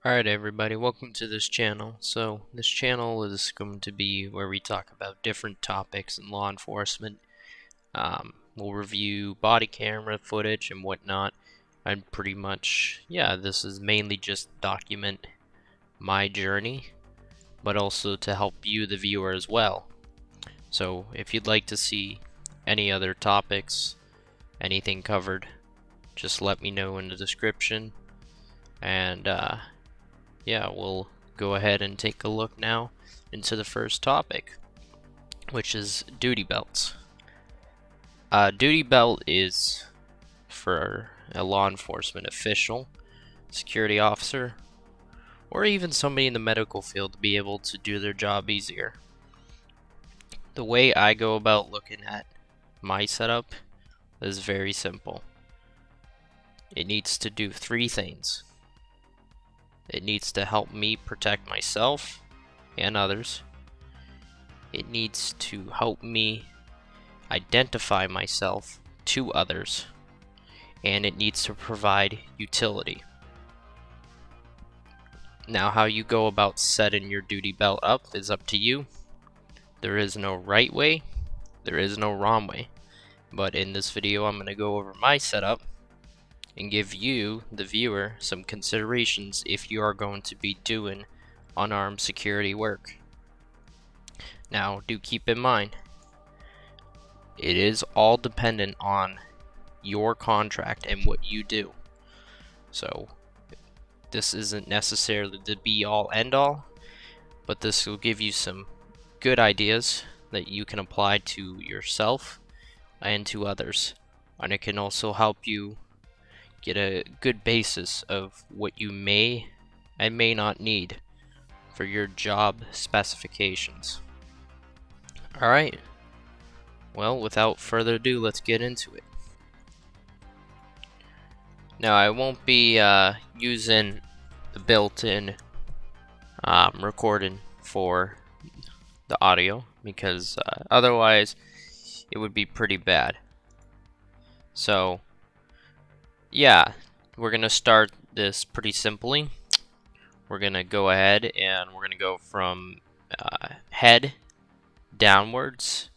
Alright everybody, welcome to this channel. So this channel is going to be where we talk about different topics in law enforcement. We'll review body camera footage and whatnot. And pretty much, yeah, this is mainly just document my journey, but also to help you, the viewer, as well. So if you'd like to see any other topics, anything covered, just let me know in the description. And yeah, we'll go ahead and take a look now into the first topic, which is duty belts. Duty belt is for a law enforcement official, security officer, or even somebody in the medical field to be able to do their job easier. The way I go about looking at my setup is very simple. It needs to do three things. It needs to help me protect myself and others. It needs to help me identify myself to others. And it needs to provide utility. Now, how you go about setting your duty belt up is up to you. There is no right way, there is no wrong way. But in this video, I'm going to go over my setup and give you, the viewer, some considerations if you are going to be doing unarmed security work. Now, do keep in mind, it is all dependent on your contract and what you do. So, this isn't necessarily the be-all, end-all, but this will give you some good ideas that you can apply to yourself and to others. And it can also help you get a good basis of what you may and may not need for your job specifications. Alright, well, without further ado, let's get into it. Now, I won't be using the built-in recording for the audio because otherwise it would be pretty bad. So, yeah, we're gonna start this pretty simply. We're gonna go ahead and we're gonna go from head downwards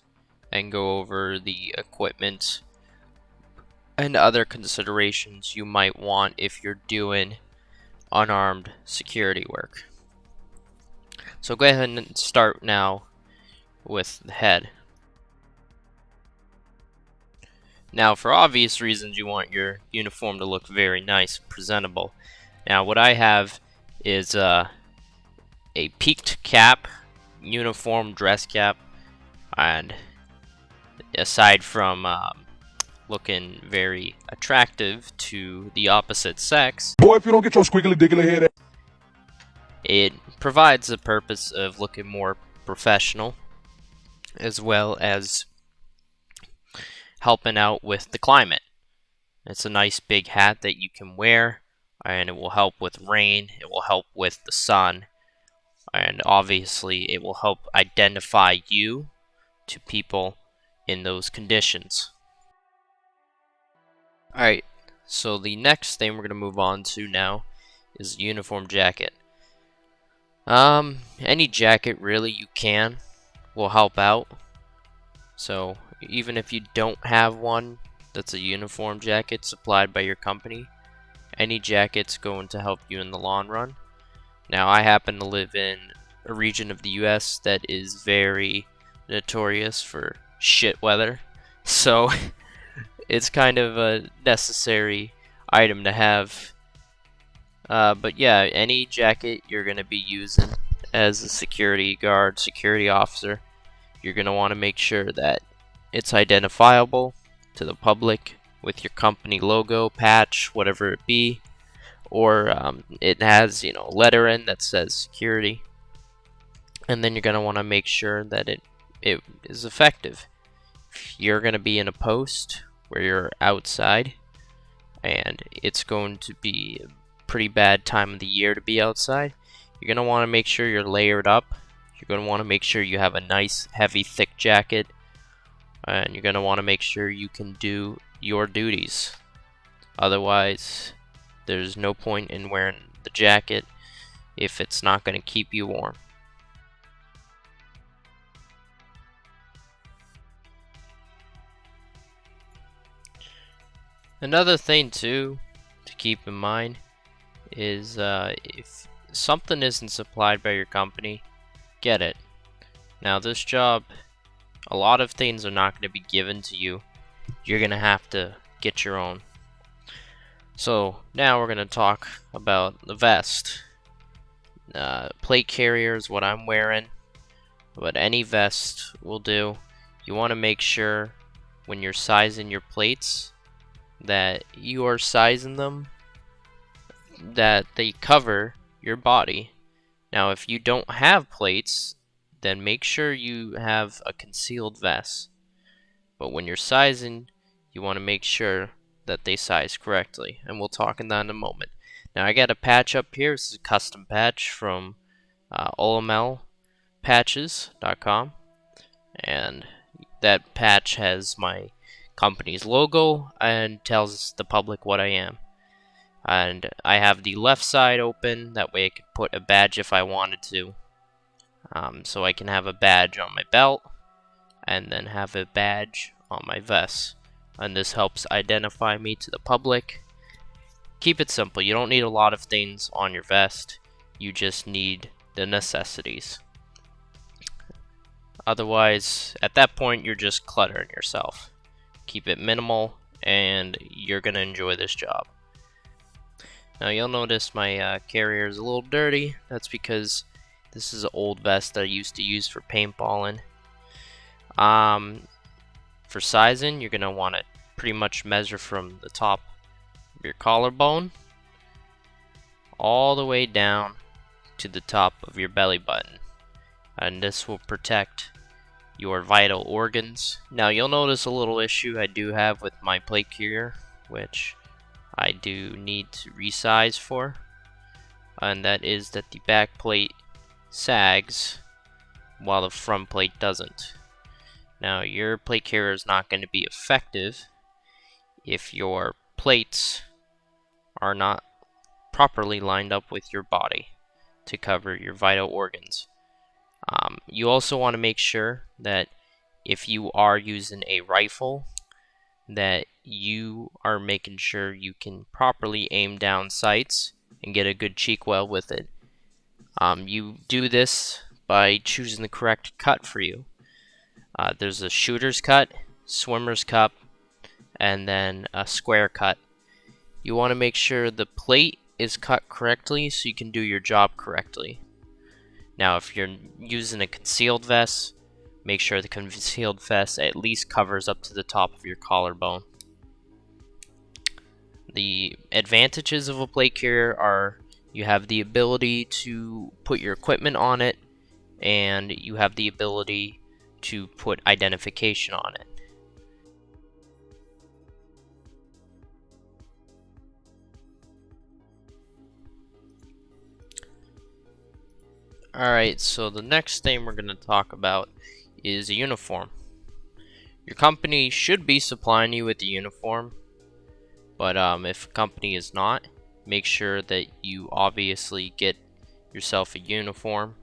and go over the equipment and other considerations you might want if you're doing unarmed security work. So go ahead and start now with the head. Now, for obvious reasons, you want your uniform to look very nice and presentable. Now, what I have is a peaked cap, uniform dress cap, and aside from looking very attractive to the opposite sex, Boy, if you don't get your squiggly diggly head, it provides the purpose of looking more professional, as well as helping out with the climate. It's a nice big hat that you can wear, and it will help with rain, it will help with the sun, and obviously it will help identify you to people in those conditions. Alright, so the next thing we're going to move on to now is the uniform jacket. Any jacket really you can will help out. So even if you don't have one that's a uniform jacket supplied by your company, any jacket's going to help you in the long run. Now, I happen to live in a region of the US that is very notorious for shit weather, so it's kind of a necessary item to have. But yeah, any jacket you're going to be using as a security guard, security officer, you're going to want to make sure that it's identifiable to the public with your company logo, patch, whatever it be, or it has, lettering that says security. And then you're going to want to make sure that it is effective. If you're going to be in a post where you're outside and it's going to be a pretty bad time of the year to be outside, you're going to want to make sure you're layered up. You're going to want to make sure you have a nice, heavy, thick jacket. And you're going to want to make sure you can do your duties. Otherwise, there's no point in wearing the jacket if it's not going to keep you warm. Another thing too to keep in mind is if something isn't supplied by your company, get it. Now this job, a lot of things are not going to be given to you. You're going to have to get your own. So now we're going to talk about the vest. Plate carrier is what I'm wearing, but any vest will do. You want to make sure when you're sizing your plates that you are sizing them that they cover your body. Now if you don't have plates, then make sure you have a concealed vest. But when you're sizing, you want to make sure that they size correctly, and we'll talk on that in a moment. Now I got a patch up here. This is a custom patch from olmlpatches.com, and that patch has my company's logo and tells the public what I am. And I have the left side open, that way I could put a badge if I wanted to. So I can have a badge on my belt and then have a badge on my vest, and this helps identify me to the public. Keep it simple. You don't need a lot of things on your vest. You just need the necessities. Otherwise, at that point, you're just cluttering yourself. Keep it minimal, and you're gonna enjoy this job. Now you'll notice my carrier is a little dirty. That's because this is an old vest I used to use for paintballing. For sizing, you're gonna want to pretty much measure from the top of your collarbone all the way down to the top of your belly button, and this will protect your vital organs. Now you'll notice a little issue I do have with my plate carrier, which I do need to resize for, and that is that the back plate sags while the front plate doesn't. Now your plate carrier is not going to be effective if your plates are not properly lined up with your body to cover your vital organs. You also want to make sure that if you are using a rifle, that you are making sure you can properly aim down sights and get a good cheek well with it. You do this by choosing the correct cut for you. There's a shooter's cut, swimmer's cut, and then a square cut. You want to make sure the plate is cut correctly so you can do your job correctly. Now if you're using a concealed vest, make sure the concealed vest at least covers up to the top of your collarbone. The advantages of a plate carrier are you have the ability to put your equipment on it, and you have the ability to put identification on it. Alright, so the next thing we're going to talk about is a uniform. Your company should be supplying you with the uniform, but if a company is not, make sure that you obviously get yourself a uniform.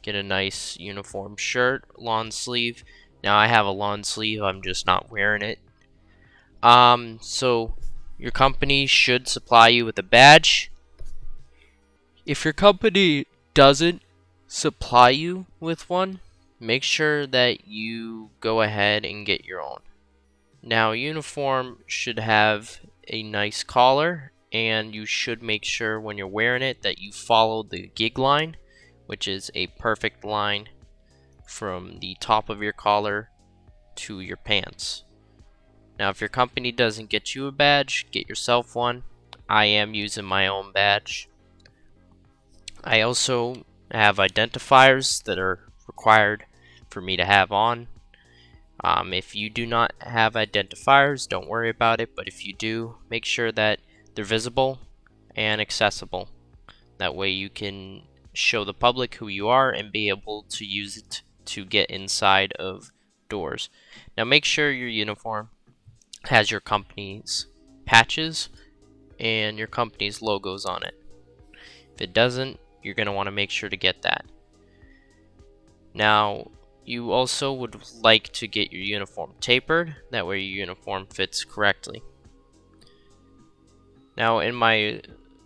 Get a nice uniform shirt, lawn sleeve. Now I have a lawn sleeve, I'm just not wearing it. So your company should supply you with a badge. If your company doesn't supply you with one, make sure that you go ahead and get your own. Now, uniform should have a nice collar, and you should make sure when you're wearing it that you follow the gig line, which is a perfect line from the top of your collar to your pants. Now, if your company doesn't get you a badge, get yourself one. I am using my own badge. I also have identifiers that are required for me to have on. If you do not have identifiers, don't worry about it, but if you do, make sure that they're visible and accessible. That way you can show the public who you are and be able to use it to get inside of doors. Now make sure your uniform has your company's patches and your company's logos on it. If it doesn't, you're going to want to make sure to get that. Now, you also would like to get your uniform tapered, that way your uniform fits correctly. Now, in my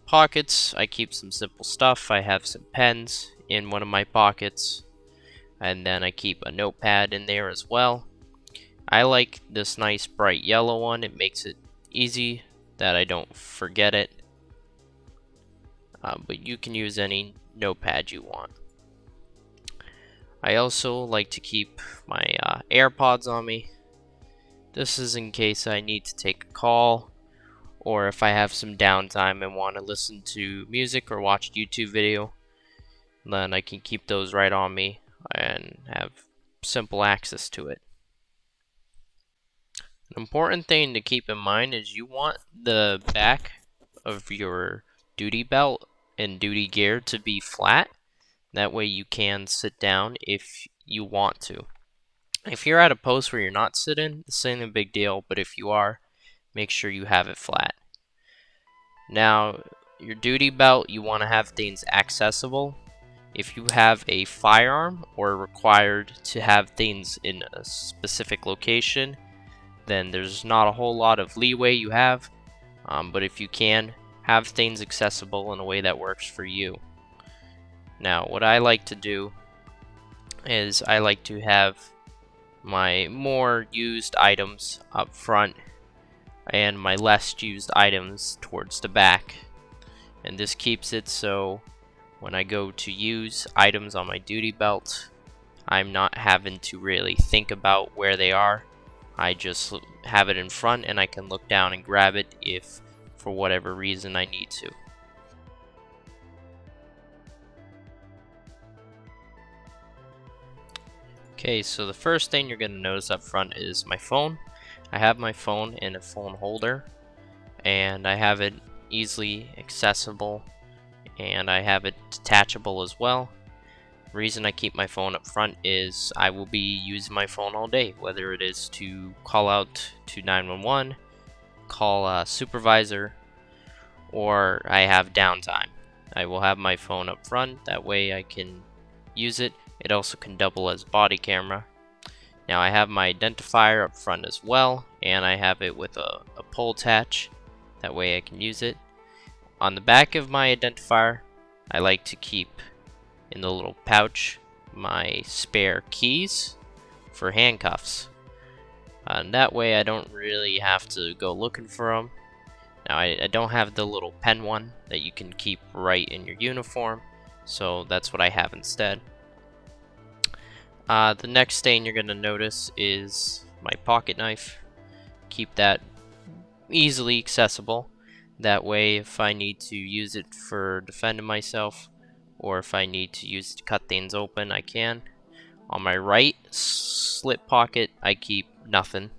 pockets, I keep some simple stuff. I have some pens in one of my pockets, and then I keep a notepad in there as well. I like this nice bright yellow one. It makes it easy that I don't forget it. But you can use any notepad you want. I also like to keep my AirPods on me. This is in case I need to take a call, or if I have some downtime and want to listen to music or watch a YouTube video, then I can keep those right on me and have simple access to it. An important thing to keep in mind is you want the back of your duty belt and duty gear to be flat. That way you can sit down if you want to. If you're at a post where you're not sitting, this ain't a big deal, but if you are, make sure you have it flat. Now, your duty belt, you want to have things accessible. If you have a firearm or are required to have things in a specific location, then there's not a whole lot of leeway you have. But if you can, have things accessible in a way that works for you. Now, what I like to do is I like to have my more used items up front and my less used items towards the back. And this keeps it so when I go to use items on my duty belt, I'm not having to really think about where they are. I just have it in front and I can look down and grab it if for whatever reason I need to. Okay, so the first thing you're going to notice up front is my phone. I have my phone in a phone holder, and I have it easily accessible, and I have it detachable as well. The reason I keep my phone up front is I will be using my phone all day, whether it is to call out to 911, call a supervisor, or I have downtime. I will have my phone up front, that way I can use it. It also can double as body camera. Now I have my identifier up front as well, and I have it with a pull attach, that way I can use it. On the back of my identifier, I like to keep in the little pouch my spare keys for handcuffs. And that way I don't really have to go looking for them. Now I don't have the little pen one that you can keep right in your uniform, so that's what I have instead. The next thing you're going to notice is my pocket knife. Keep that easily accessible. That way if I need to use it for defending myself, or if I need to use it to cut things open, I can. On my right slip pocket, I keep nothing.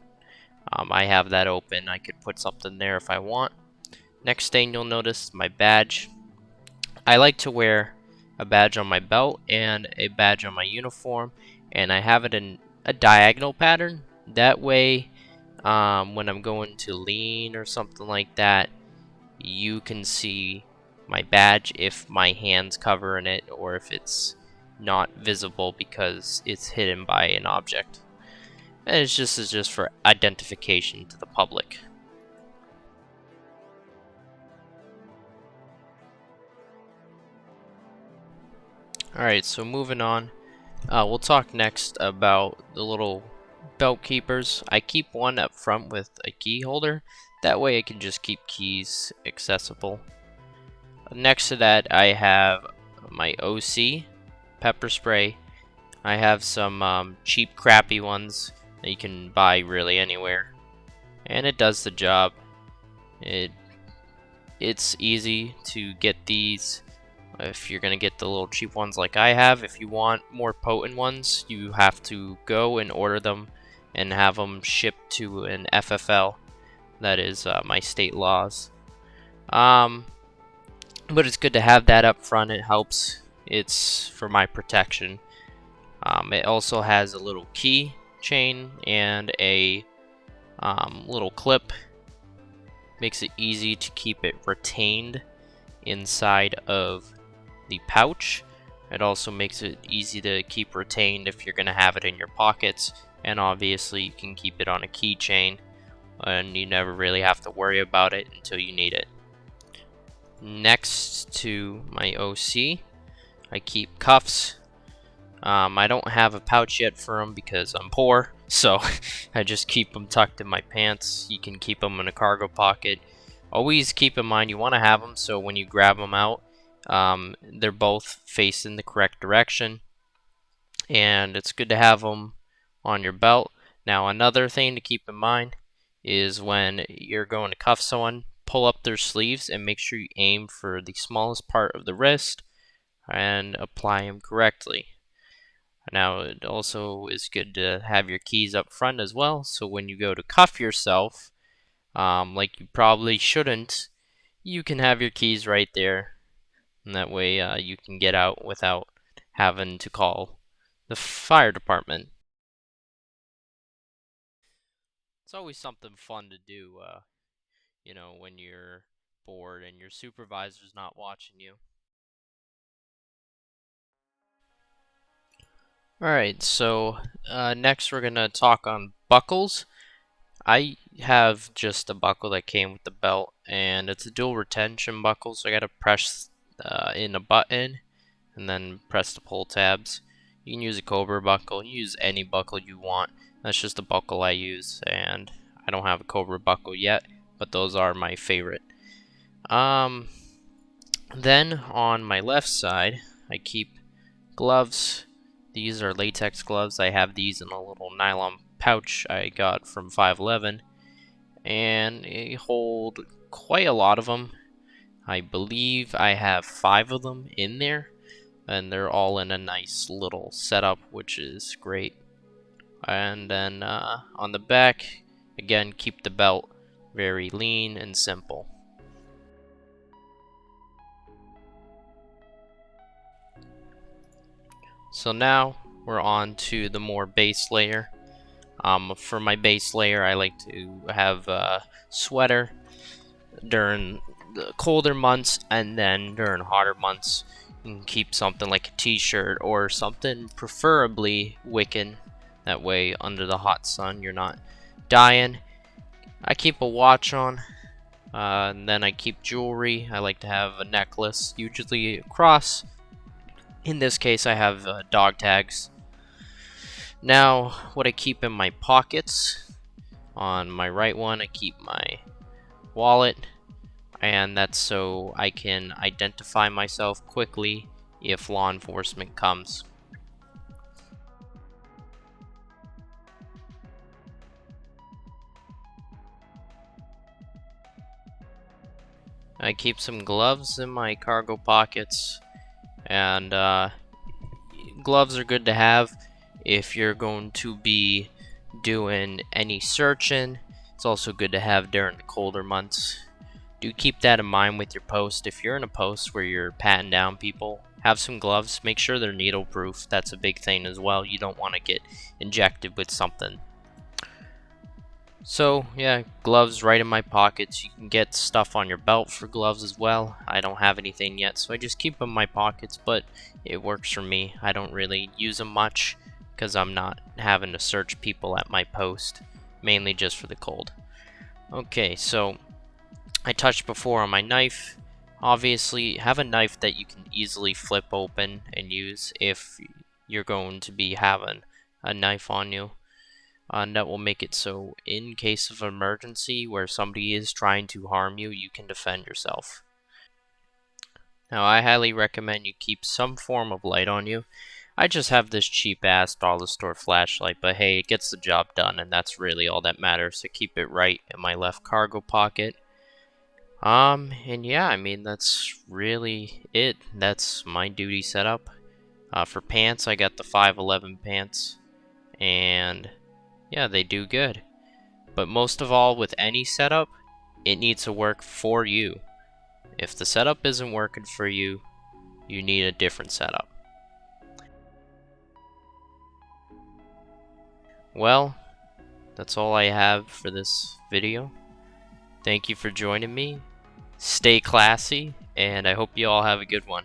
I have that open. I could put something there if I want. Next thing you'll notice, my badge. I like to wear a badge on my belt and a badge on my uniform, and I have it in a diagonal pattern. That way, when I'm going to lean or something like that, you can see my badge if my hand's covering it or if it's not visible because it's hidden by an object. And it's just for identification to the public. Alright, so moving on, we'll talk next about the little belt keepers. I keep one up front with a key holder. That way I can just keep keys accessible. Next to that, I have my OC pepper spray. I have some cheap, crappy ones that you can buy really anywhere, and it does the job. It's easy to get these. If you're gonna get the little cheap ones like I have, if you want more potent ones, you have to go and order them and have them shipped to an FFL. That is my state laws. But it's good to have that up front. It helps. It's for my protection. It also has a little key chain and a little clip. Makes it easy to keep it retained inside of the pouch. It also makes it easy to keep retained if you're going to have it in your pockets, and obviously you can keep it on a keychain and you never really have to worry about it until you need it. Next to my OC, I keep cuffs. I don't have a pouch yet for them because I'm poor, so I just keep them tucked in my pants. You can keep them in a cargo pocket. Always keep in mind you want to have them so when you grab them out, they're both facing the correct direction, and it's good to have them on your belt. Now, another thing to keep in mind is when you're going to cuff someone, pull up their sleeves and make sure you aim for the smallest part of the wrist and apply them correctly. Now, it also is good to have your keys up front as well, so when you go to cuff yourself, like you probably shouldn't, you can have your keys right there, and that way you can get out without having to call the fire department. It's always something fun to do, when you're bored and your supervisor's not watching you. Alright, so next we're going to talk on buckles. I have just a buckle that came with the belt, and it's a dual retention buckle, so I gotta press in a button and then press the pull tabs. You can use a Cobra buckle, use any buckle you want. That's just the buckle I use, and I don't have a Cobra buckle yet, but those are my favorite. Um, then on my left side, I keep gloves. These are latex gloves. I have these in a little nylon pouch I got from 511, and they hold quite a lot of them. I believe I have 5 of them in there, and they're all in a nice little setup, which is great. And then on the back, again, keep the belt very lean and simple. So now we're on to the more base layer. For my base layer, I like to have a sweater during the colder months, and then during hotter months you can keep something like a t-shirt or something preferably Wiccan. That way under the hot sun you're not dying. I keep a watch on, and then I keep jewelry. I like to have a necklace, usually a cross. In this case I have dog tags. Now what I keep in my pockets, on my right one I keep my wallet, and that's so I can identify myself quickly if law enforcement comes. I keep some gloves in my cargo pockets, and gloves are good to have if you're going to be doing any searching. It's also good to have during the colder months. Do keep that in mind with your post. If you're in a post where you're patting down people, have some gloves. Make sure they're needle proof. That's a big thing as well. You don't want to get injected with something. So yeah, gloves right in my pockets. You can get stuff on your belt for gloves as well. I don't have anything yet, so I just keep them in my pockets, but it works for me. I don't really use them much because I'm not having to search people at my post, mainly just for the cold. Okay, so I touched before on my knife. Obviously, have a knife that you can easily flip open and use if you're going to be having a knife on you. And that will make it so in case of emergency where somebody is trying to harm you, you can defend yourself. Now, I highly recommend you keep some form of light on you. I just have this cheap ass dollar store flashlight, but hey, it gets the job done, and that's really all that matters. So keep it right in my left cargo pocket. And yeah, I mean, that's really it. That's my duty setup. For pants, I got the 511 pants, and yeah, they do good. But most of all, with any setup, it needs to work for you. If the setup isn't working for you, you need a different setup. Well, that's all I have for this video. Thank you for joining me. Stay classy, and I hope you all have a good one.